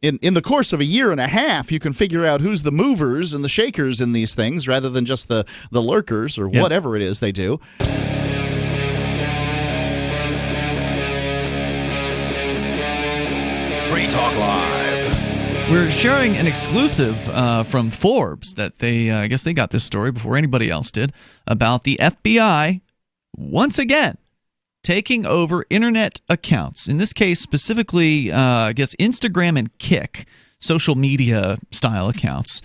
in the course of a year and a half, you can figure out who's the movers and the shakers in these things rather than just the lurkers or whatever it is they do. Free Talk Live. We're sharing an exclusive from Forbes that I guess they got this story before anybody else did, about the FBI once again taking over internet accounts. In this case, specifically, I guess Instagram and Kik, social media style accounts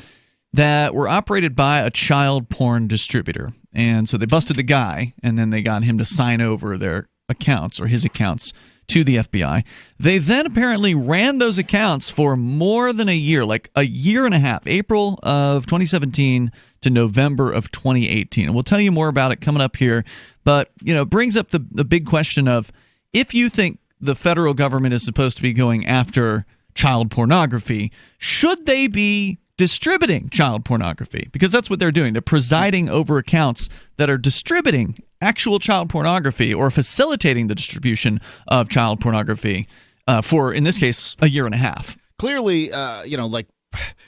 that were operated by a child porn distributor. And so they busted the guy, and then they got him to sign over their accounts or his accounts to the FBI. They then apparently ran those accounts for more than a year, like a year and a half, April of 2017 to November of 2018. And we'll tell you more about it coming up here. But, it brings up the big question of, if you think the federal government is supposed to be going after child pornography, should they be distributing child pornography? Because that's what they're doing. They're presiding over accounts that are distributing actual child pornography or facilitating the distribution of child pornography for, in this case, a year and a half. Clearly,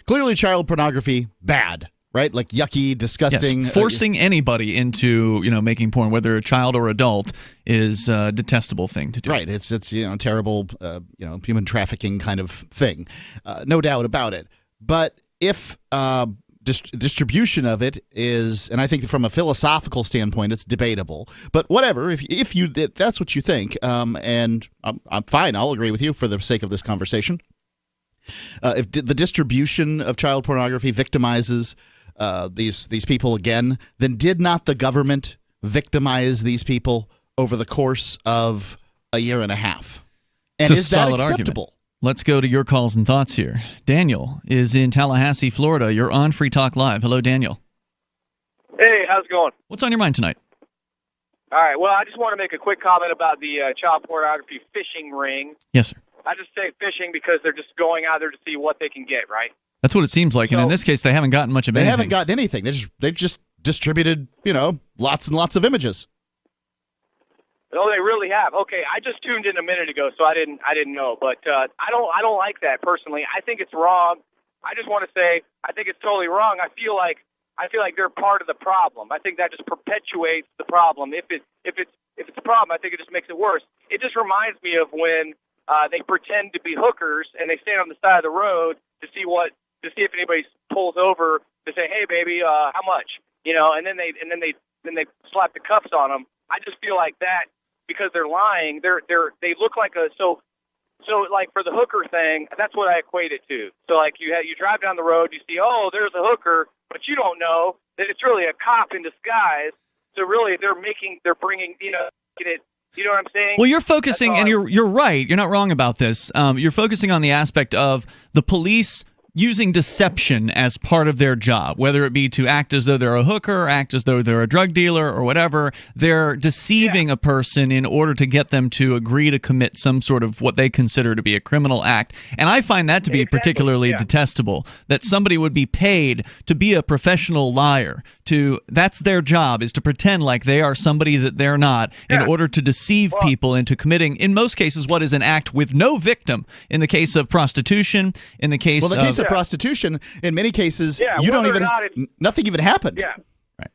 clearly child pornography, bad. Right? Like yucky, disgusting. Yes, forcing anybody into, making porn, whether a child or adult, is a detestable thing to do. Right. It's terrible, human trafficking kind of thing. No doubt about it. But if distribution of it is, and I think from a philosophical standpoint, it's debatable. But whatever, if that's what you think, and I'm fine, I'll agree with you for the sake of this conversation. If the distribution of child pornography victimizes these people again, then did not the government victimize these people over the course of a year and a half? And is that acceptable? Argument. Let's go to your calls and thoughts here. Daniel is in Tallahassee, Florida. You're on Free Talk Live. Hello, Daniel. Hey, how's it going? What's on your mind tonight? All right, well, I just want to make a quick comment about the child pornography phishing ring. Yes, sir. I just say phishing because they're just going out there to see what they can get, right? That's what it seems like, and in this case, they haven't gotten much of anything. They haven't gotten anything. They've just distributed, lots and lots of images. Oh, they really have. Okay, I just tuned in a minute ago, so I didn't know, but I don't like that personally. I think it's wrong. I just want to say I think it's totally wrong. I feel like they're part of the problem. I think that just perpetuates the problem. If it's a problem, I think it just makes it worse. It just reminds me of when they pretend to be hookers and they stand on the side of the road to see if anybody pulls over to say, "Hey, baby, how much?" And then they slap the cuffs on them. I just feel like that because they're lying. They look like so like for the hooker thing, that's what I equate it to. So like you drive down the road, you see, oh, there's a hooker, but you don't know that it's really a cop in disguise. So really, they're bringing it. You know what I'm saying? Well, you're focusing, and you're right. You're not wrong about this. You're focusing on the aspect of the police using deception as part of their job, whether it be to act as though they're a hooker, act as though they're a drug dealer, or whatever. They're deceiving a person in order to get them to agree to commit some sort of what they consider to be a criminal act. And I find that to be particularly detestable, that somebody would be paid to be a professional liar. That's their job, is to pretend like they are somebody that they're not in order to deceive people into committing, in most cases, what is an act with no victim. In the case of prostitution, in the case of prostitution, in many cases, you don't even nothing even happened. Yeah, right.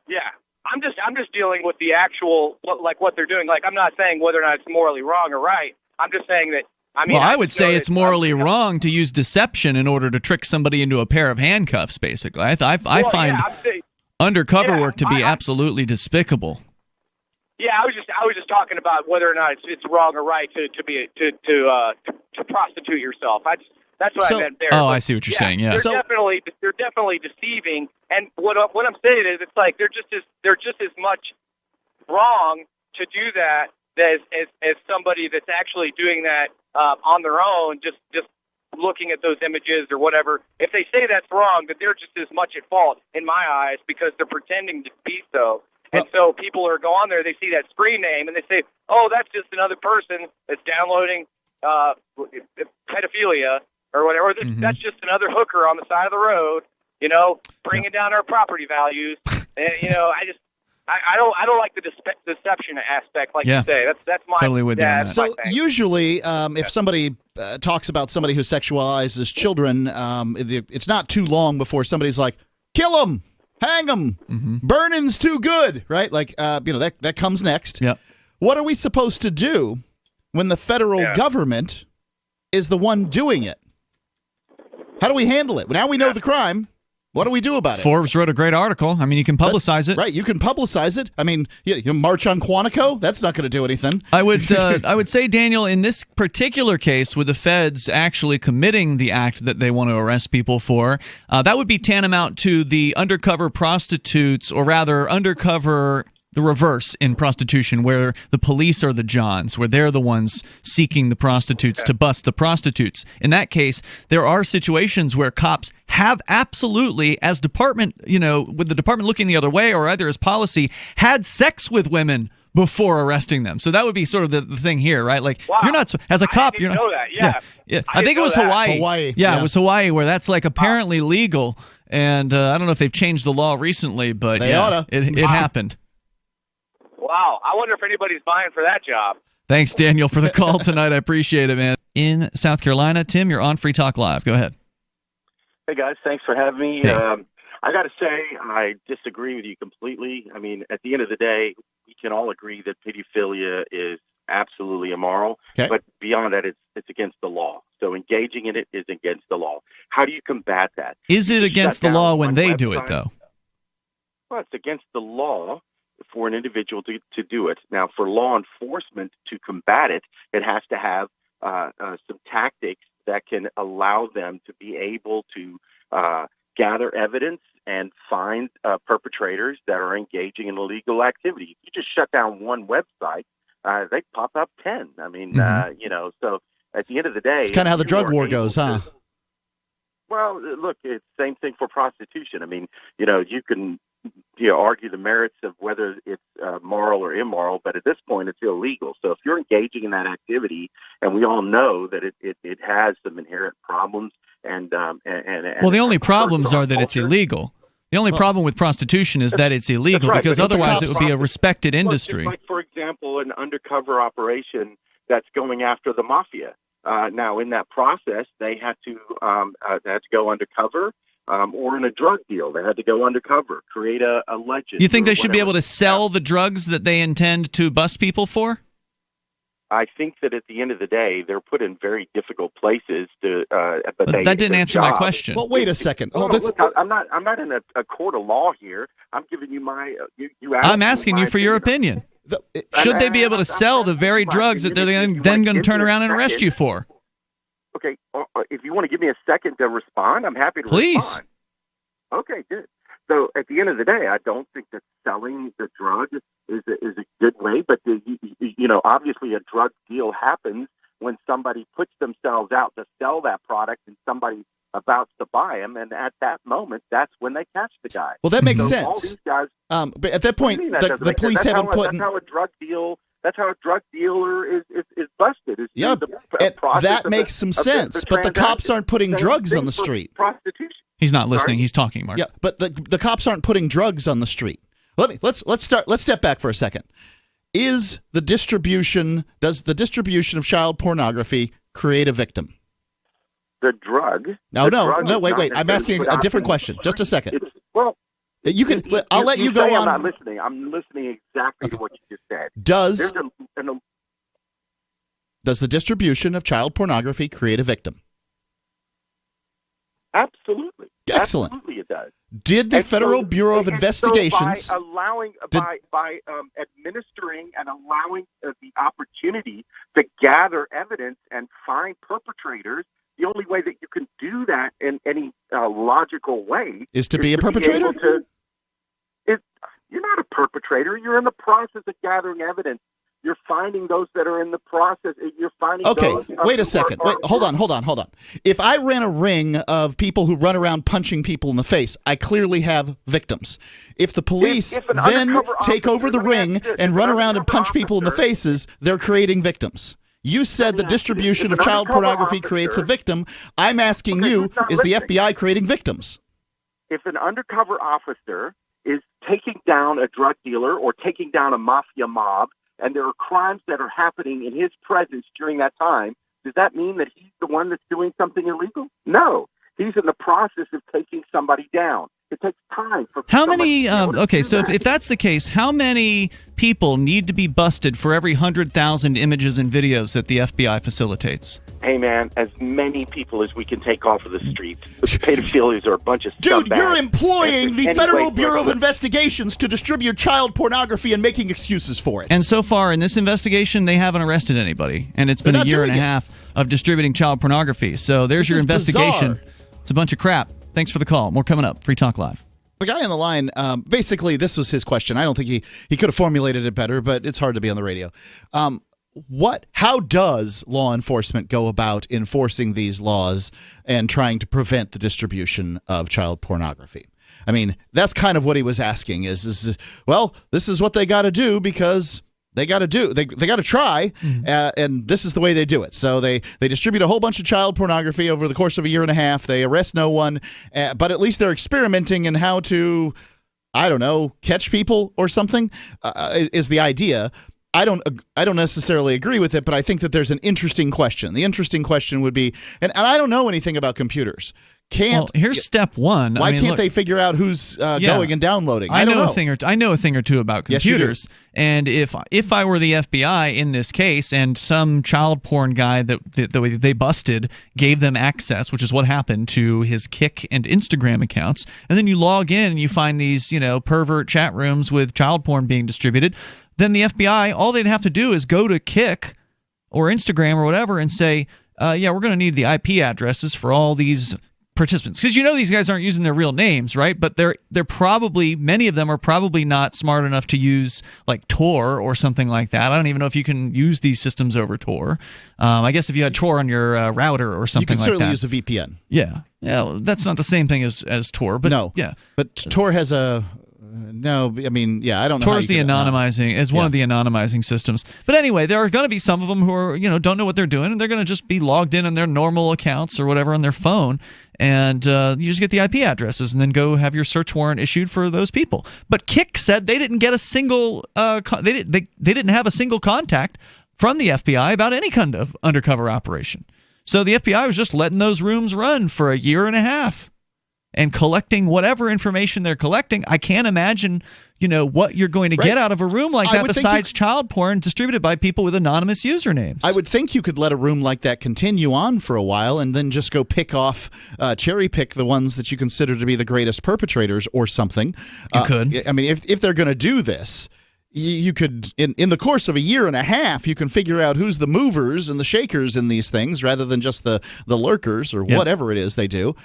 Yeah, I'm just dealing with the actual what they're doing. Like, I'm not saying whether or not it's morally wrong or right. I'm just saying that. I would say it's morally wrong to use deception in order to trick somebody into a pair of handcuffs. Basically, I find undercover work to be absolutely despicable. Yeah, I was just talking about whether or not it's wrong or right to prostitute yourself. That's what I meant there. Oh, I see what you're saying. Yeah, they're definitely deceiving. And what I'm saying is, it's like they're just as much wrong to do that as somebody that's actually doing that on their own, just looking at those images or whatever. If they say that's wrong, that they're just as much at fault in my eyes because they're pretending to be so. And so people are go on there, they see that screen name, and they say, "Oh, that's just another person that's downloading pedophilia." Or whatever. That's just another hooker on the side of the road, bringing down our property values. And, I don't like the deception aspect, like you say. That's my totally with you on that. So usually, if somebody talks about somebody who sexualizes children, it's not too long before somebody's like, kill them, hang them, burning's too good, right? Like, that comes next. Yep. What are we supposed to do when the federal government is the one doing it? How do we handle it? Now we know the crime. What do we do about it? Forbes wrote a great article. I mean, you can publicize it. Right, you can publicize it. I mean, you march on Quantico? That's not going to do anything. I would say, Daniel, in this particular case, with the feds actually committing the act that they want to arrest people for, that would be tantamount to the undercover prostitutes, or rather the reverse in prostitution, where the police are the Johns, where they're the ones seeking the prostitutes to bust the prostitutes. In that case, there are situations where cops have absolutely, as department, with the department looking the other way, or either as policy, had sex with women before arresting them. So that would be sort of the thing here, right? Like, you're not, as a cop, you're not. Know that. Yeah. I think it was Hawaii. Yeah, it was Hawaii, where that's like apparently legal. And I don't know if they've changed the law recently, but they oughta. It happened. Wow. I wonder if anybody's buying for that job. Thanks, Daniel, for the call tonight. I appreciate it, man. In South Carolina, Tim, you're on Free Talk Live. Go ahead. Hey, guys. Thanks for having me. Hey. I got to say, I disagree with you completely. I mean, at the end of the day, we can all agree that pedophilia is absolutely immoral. Okay. But beyond that, it's against the law. So engaging in it is against the law. How do you combat that? Is it against the law when they do it, though? Well, it's against the law for an individual to do it. Now, for law enforcement to combat it, it has to have some tactics that can allow them to be able to gather evidence and find perpetrators that are engaging in illegal activity. If you just shut down one website, they pop up 10. I mean, so at the end of the day... It's kind of how the drug war goes, huh? Well, look, it's the same thing for prostitution. I mean, you can argue the merits of whether it's moral or immoral, but at this point, it's illegal. So if you're engaging in that activity, and we all know that it has some inherent problems, well, the only problems are that it's illegal. The only problem with prostitution is that it's illegal, right, because otherwise it would be a respected industry. Like, for example, an undercover operation that's going after the mafia. Now, in that process, they had to go undercover. Or in a drug deal, they had to go undercover, create a legend. You think they should be able to sell the drugs that they intend to bust people for? I think that at the end of the day, they're put in very difficult places to. But that didn't answer my question. Well, wait a second. Look, I'm not in a court of law here. I'm giving you my. I'm asking you for your opinion. Should they be able to sell the very drugs that they're then going to turn around and arrest you for? Okay, if you want to give me a second to respond, I'm happy to respond. Okay, good. So at the end of the day, I don't think that selling the drug is a good way. But obviously, a drug deal happens when somebody puts themselves out to sell that product, and somebody's about to buy them, and at that moment, that's when they catch the guy. Well, that makes sense. All these guys, but at that point, the police haven't put. That's how a drug deal. That's how a drug dealer is busted. That makes some sense. But the cops aren't putting drugs on the street. Prostitution. He's not listening. He's talking, Mark. Yeah, but the cops aren't putting drugs on the street. Let's step back for a second. Does the distribution of child pornography create a victim? The drug. No, wait. I'm asking a different question. Just a second. You can. I'll let you go on. I'm not listening. I'm listening exactly to what you just said. Does the distribution of child pornography create a victim? Absolutely. Excellent. Absolutely, it does. Did the Federal Bureau of Investigations by administering and allowing the opportunity to gather evidence and find perpetrators? The only way that you can do that in any logical way is to be a perpetrator. You're not a perpetrator. You're in the process of gathering evidence. You're finding those that are in the process. You're finding. Okay, those wait a second. Hold on. If I ran a ring of people who run around punching people in the face, I clearly have victims. If the police then take over the ring and run around and punch people in the faces, they're creating victims. You said the distribution of child pornography creates a victim. I'm asking you, is the FBI creating victims? If an undercover officer is taking down a drug dealer or taking down a mafia mob, and there are crimes that are happening in his presence during that time, does that mean that he's the one that's doing something illegal? No. He's in the process of taking somebody down. It takes time for how many okay, so if that's the case, how many people need to be busted for every 100,000 images and videos that the FBI facilitates? Hey man, as many people as we can take off of the streets. The pedophilias are a bunch of Dude, scumbags. you're employing the Federal Bureau of of Investigations to distribute child pornography and making excuses for it. And so far in this investigation, they haven't arrested anybody, and it's been They're a not year and a doing it. half of distributing child pornography. So there's This your is investigation. bizarre. It's a bunch of crap. Thanks for the call. More coming up. Free Talk Live. The guy on the line, basically, this was his question. I don't think he could have formulated it better, but it's hard to be on the radio. How does law enforcement go about enforcing these laws and trying to prevent the distribution of child pornography? I mean, that's kind of what he was asking is well, this is what they got to do because they got to do. They got to try, and this is the way they do it. So they distribute a whole bunch of child pornography over the course of a year and a half. They arrest no one, but at least they're experimenting in how to, I don't know, catch people or something. Is the idea. I don't necessarily agree with it, but I think that there's an interesting question. The interesting question would be, and I don't know anything about computers. Well, here's step one. Why can't they figure out who's going and downloading? I don't know. I know a thing or two about computers. Yes, and if I were the FBI in this case, and some child porn guy that they busted gave them access, which is what happened to his Kik and Instagram accounts, and then you log in and you find these pervert chat rooms with child porn being distributed, then the FBI, all they'd have to do is go to Kik or Instagram or whatever and say, yeah, we're going to need the IP addresses for all these participants, because these guys aren't using their real names, right? But they're probably, many of them are probably not smart enough to use like Tor or something like that. I don't even know if you can use these systems over Tor. I guess if you had Tor on your router or something like that, you can certainly use a VPN. Yeah, that's not the same thing as Tor, but no, yeah, but Tor has a. No, I mean, yeah, I don't know. Tor's the anonymizing is one of the anonymizing systems. But anyway, there are going to be some of them who are, don't know what they're doing, and they're going to just be logged in their normal accounts or whatever on their phone, and you just get the IP addresses and then go have your search warrant issued for those people. But Kik said they didn't get a single they didn't have a single contact from the FBI about any kind of undercover operation. So the FBI was just letting those rooms run for a year and a half and collecting whatever information they're collecting. I can't imagine, what you're going to get out of a room like that besides child porn distributed by people with anonymous usernames. I would think you could let a room like that continue on for a while and then just go cherry pick the ones that you consider to be the greatest perpetrators or something. You could. I mean, if they're going to do this, you could, in the course of a year and a half, you can figure out who's the movers and the shakers in these things rather than just the lurkers or whatever it is they do.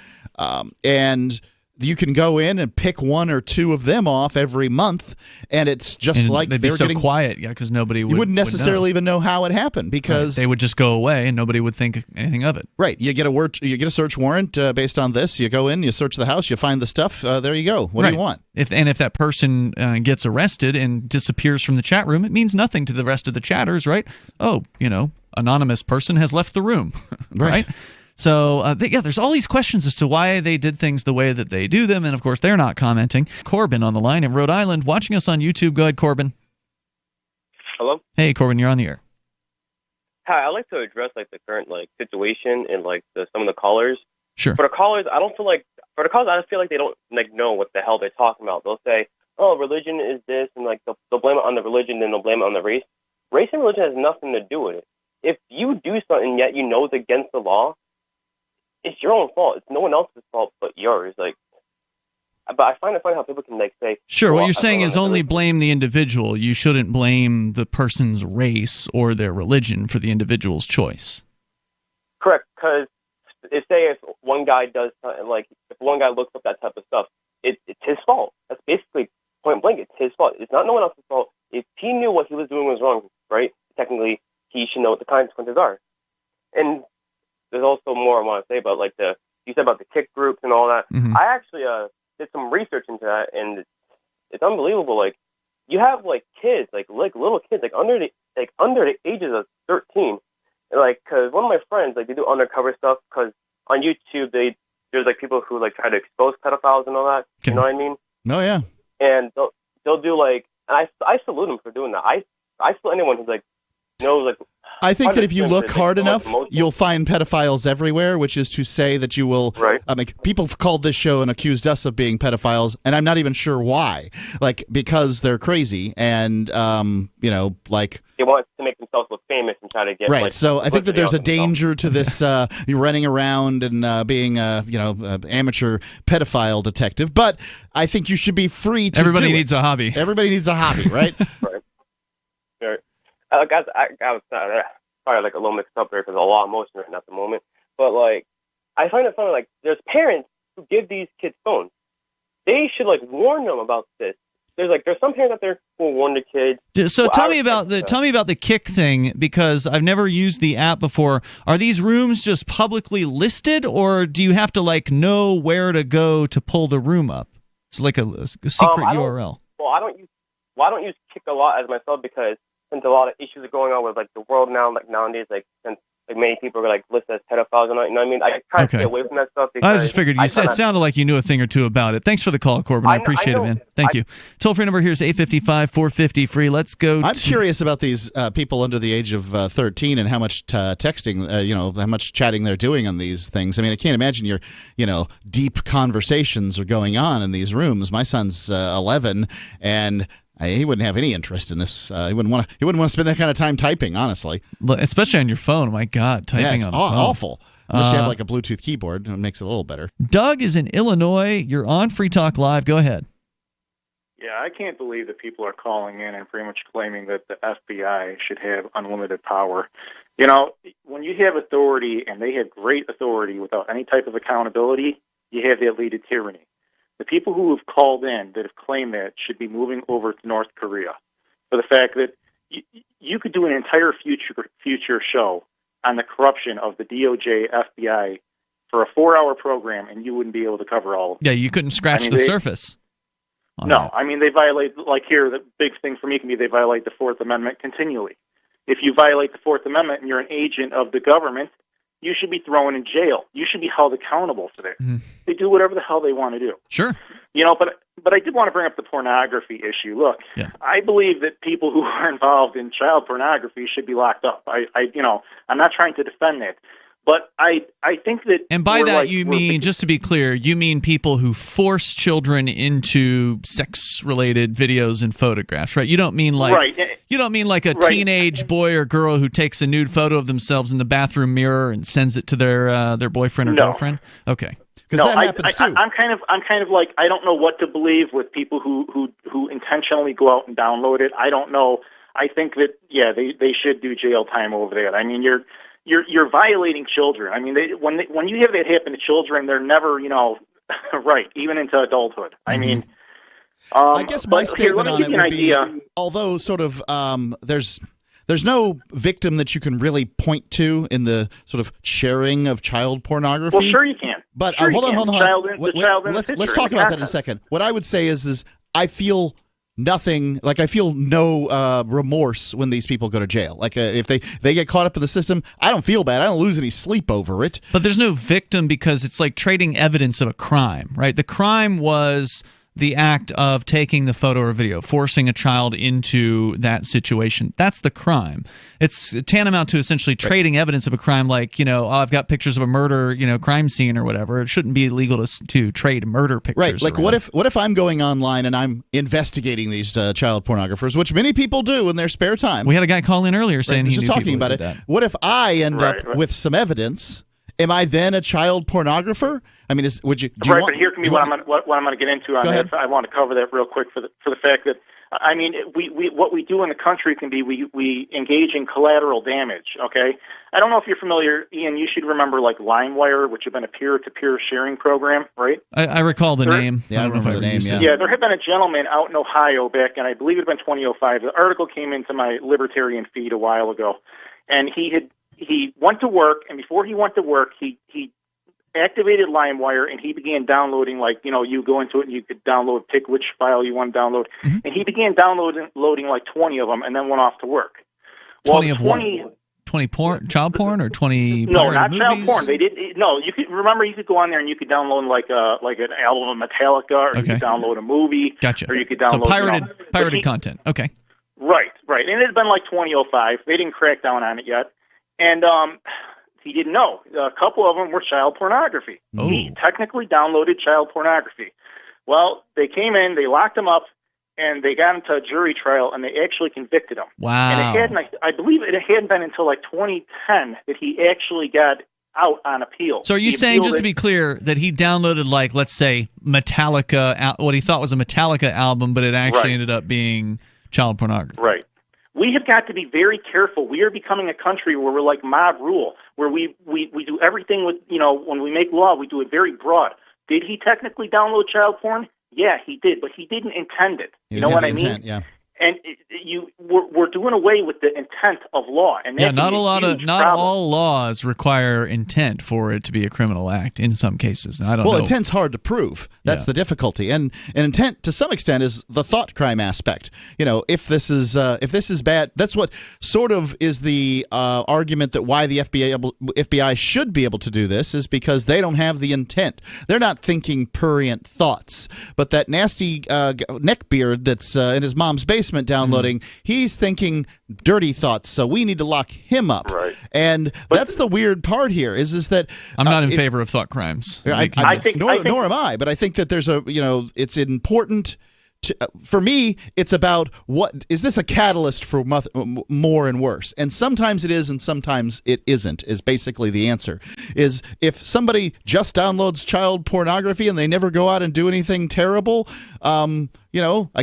And you can go in and pick one or two of them off every month, and it's just like they'd be so quiet, because nobody would. You wouldn't necessarily even know how it happened because they would just go away and nobody would think anything of it. Right. You get a search warrant based on this. You go in, you search the house, you find the stuff. There you go. What do you want? If that person gets arrested and disappears from the chat room, it means nothing to the rest of the chatters, right? Oh, anonymous person has left the room, right? So, there's all these questions as to why they did things the way that they do them, and of course, they're not commenting. Corbin on the line in Rhode Island, watching us on YouTube. Go ahead, Corbin. Hello? Hey, Corbin, you're on the air. Hi, I'd like to address the current situation and some of the callers. Sure. For the callers, I feel like they don't know what the hell they're talking about. They'll say, "Oh, religion is this," and they'll blame it on the religion, then they'll blame it on the race. Race and religion has nothing to do with it. If you do something yet it's against the law, it's your own fault. It's no one else's fault but yours. But I find it funny how people can say. Sure, what you're saying is only blame the individual. You shouldn't blame the person's race or their religion for the individual's choice. Correct, because if one guy does something, if one guy looks up that type of stuff, it's his fault. That's basically point blank. It's his fault. It's not no one else's fault. If he knew what he was doing was wrong, right? Technically, he should know what the consequences are. And there's also more I want to say about you said about the Kik groups and all that. Mm-hmm. I actually did some research into that, and it's unbelievable. You have kids, little kids, under the ages of 13, because one of my friends they do undercover stuff because on YouTube there's people who try to expose pedophiles and all that. Okay. You know what I mean? Oh yeah. and they'll do like, and I salute them for doing that. I salute anyone who's like knows like. I think that if you look hard so enough, emotion. you'll find pedophiles everywhere, which is to say that you will. Right. People have called this show and accused us of being pedophiles, and I'm not even sure why. Like, because they're crazy and, like. They want to make themselves look famous and try to get Right. like, So I think that there's a themselves. danger to this you running around and being amateur pedophile detective. But I think you should be free to. Everybody do needs it. a hobby. Everybody needs a hobby, right? Right. Guys, I was probably like a little mixed up there because a lot of emotion right now at the moment. But like, I find it funny. Like, there's parents who give these kids phones. They should like warn them about this. There's some parents out there who will warn the kids. So tell me about the Kick thing, because I've never used the app before. Are these rooms just publicly listed, or do you have to like know where to go to pull the room up? It's like a secret URL. I don't use Kick a lot as myself because since a lot of issues are going on with like the world now, like nowadays, like since like many people are like listed as pedophiles and you know what I mean. I try to stay away from that stuff. Because I just figured it sounded like you knew a thing or two about it. Thanks for the call, Corbin. I appreciate it, man. Thank you. Toll free number here is 855-450 free. Let's go. I'm curious about these people under the age of 13 and how much texting, how much chatting they're doing on these things. I mean, I can't imagine your, deep conversations are going on in these rooms. My son's 11, and he wouldn't have any interest in this. He wouldn't want to spend that kind of time typing, honestly. Especially on your phone. Oh my God, typing on a phone. Awful. Unless you have like a Bluetooth keyboard, it makes it a little better. Doug is in Illinois. You're on Free Talk Live. Go ahead. Yeah, I can't believe that people are calling in and pretty much claiming that the FBI should have unlimited power. When you have authority, and they have great authority without any type of accountability, you have that lead to tyranny. The people who have called in that have claimed that should be moving over to North Korea for the fact that you could do an entire future show on the corruption of the DOJ, FBI for a 4-hour program, and you wouldn't be able to cover all of it. Yeah, you couldn't scratch the surface. No, I mean, they violate, like here, the big thing for me can be they violate the Fourth Amendment continually. If you violate the Fourth Amendment and you're an agent of the government, you should be thrown in jail. You should be held accountable for that. Mm-hmm. They do whatever the hell they want to do. Sure. But I did want to bring up the pornography issue. Look, I believe that people who are involved in child pornography should be locked up. I'm not trying to defend that. But I think that... And by that you mean, just to be clear, you mean people who force children into sex-related videos and photographs, right? You don't mean like a teenage boy or girl who takes a nude photo of themselves in the bathroom mirror and sends it to their boyfriend or girlfriend? Okay. Because that happens too. I'm kind of like, I don't know what to believe with people who intentionally go out and download it. I don't know. I think that they should do jail time over that. I mean, you're violating children. I mean, when you have that happen to children, they're never right, even into adulthood. I mean, I guess my statement on it would be, although sort of there's no victim that you can really point to in the sort of sharing of child pornography. Well, sure you can. But sure hold on. Let's talk about that in a content. second. What I would say is I feel nothing, like I feel no remorse when these people go to jail. Like if they get caught up in the system, I don't feel bad. I don't lose any sleep over it. But there's no victim because it's like trading evidence of a crime, right? The crime was the act of taking the photo or video, forcing a child into that situation. That's the crime. It's tantamount to essentially trading evidence of a crime, like, I've got pictures of a murder, crime scene or whatever. It shouldn't be illegal to trade murder pictures. Right. Like what if I'm going online and I'm investigating these child pornographers, which many people do in their spare time. We had a guy call in earlier saying he was knew just talking about it. That. What if I end up with some evidence? Am I then a child pornographer? I mean, But here can be what I'm going to get into on that. I want to cover that real quick for the fact that, I mean, we what we do in the country can be we engage in collateral damage. Okay, I don't know if you're familiar, Ian. You should remember like LimeWire, which had been a peer-to-peer sharing program, right? I recall the name. Yeah, I remember the name. Yeah, there had been a gentleman out in Ohio back, and I believe it had been 2005. The article came into my libertarian feed a while ago, and he went to work, and before he went to work, he activated LimeWire, and he began downloading, like, you go into it and you could pick which file you want to download, and he began downloading like 20 of them, and then went off to work. 20 of what? child porn or 20 No, pirated not movies? child porn. They did. No, you could remember you could go on there and you could download like an album of Metallica, or you Okay. could download a movie, Gotcha. or you could So download pirated content. Okay. Right. And it had been like 2005. They didn't crack down on it yet, and he didn't know. A couple of them were child pornography. Oh. He technically downloaded child pornography. Well, they came in, they locked him up, and they got him to a jury trial, and they actually convicted him. Wow. And it hadn't, I believe it hadn't been until like 2010 that he actually got out on appeal. So are you He saying, just appealed to it- be clear, that he downloaded, like, let's say, Metallica, what he thought was a Metallica album, but it actually Right. ended up being child pornography? Right. We have got to be very careful. We are becoming a country where we're like mob rule, where we do everything with, when we make law, we do it very broad. Did he technically download child porn? Yeah, he did, but he didn't intend it. You You know didn't what have I the mean? intent, yeah. And we're doing away with the intent of law, and that Yeah, can not be a lot of huge not problem. all laws require intent for it to be a criminal act. In some cases, I don't know. Well, intent's hard to prove. That's Yeah. the difficulty, and intent to some extent is the thought crime aspect. If this is bad, that's what sort of is the argument that why the FBI should be able to do this is because they don't have the intent. They're not thinking prurient thoughts, but that nasty neckbeard that's in his mom's basement downloading, he's thinking dirty thoughts. So we need to lock him up. Right. And that's the weird part here is that I'm not in favor of thought crimes. I Making- nor am I, but I think that there's it's important for me, it's about what is this a catalyst for more and worse, and sometimes it is, and sometimes it isn't. Is basically the answer. Is if somebody just downloads child pornography and they never go out and do anything terrible, I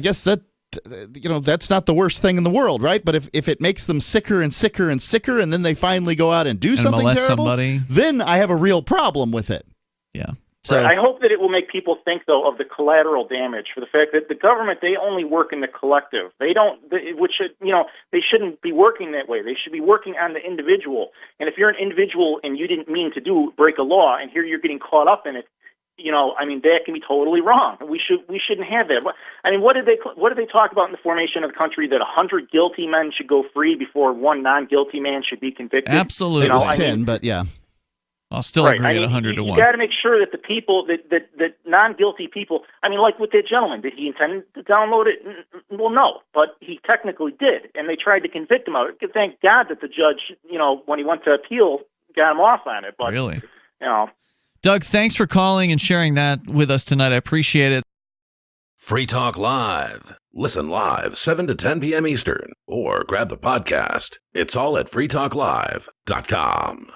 guess that. That's not the worst thing in the world, right? But if it makes them sicker and sicker and sicker, and then they finally go out and do something molest terrible, somebody. then I have a real problem with it. Yeah. So I hope that it will make people think, though, of the collateral damage for the fact that the government, they only work in the collective. They don't, they shouldn't be working that way. They should be working on the individual. And if you're an individual and you didn't mean to break a law, and here you're getting caught up in it, that can be totally wrong. We shouldn't have that. What did they talk about in the formation of the country, that 100 guilty men should go free before one non-guilty man should be convicted? Absolutely. it was 10, but yeah. I'll still Right. agree at 100 to 1. You got to make sure that the people, that non-guilty people, like with that gentleman, did he intend to download it? Well, no, but he technically did, and they tried to convict him of it. Thank God that the judge, when he went to appeal, got him off on it. But Really? Doug, thanks for calling and sharing that with us tonight. I appreciate it. Free Talk Live. Listen live 7 to 10 p.m. Eastern or grab the podcast. It's all at freetalklive.com.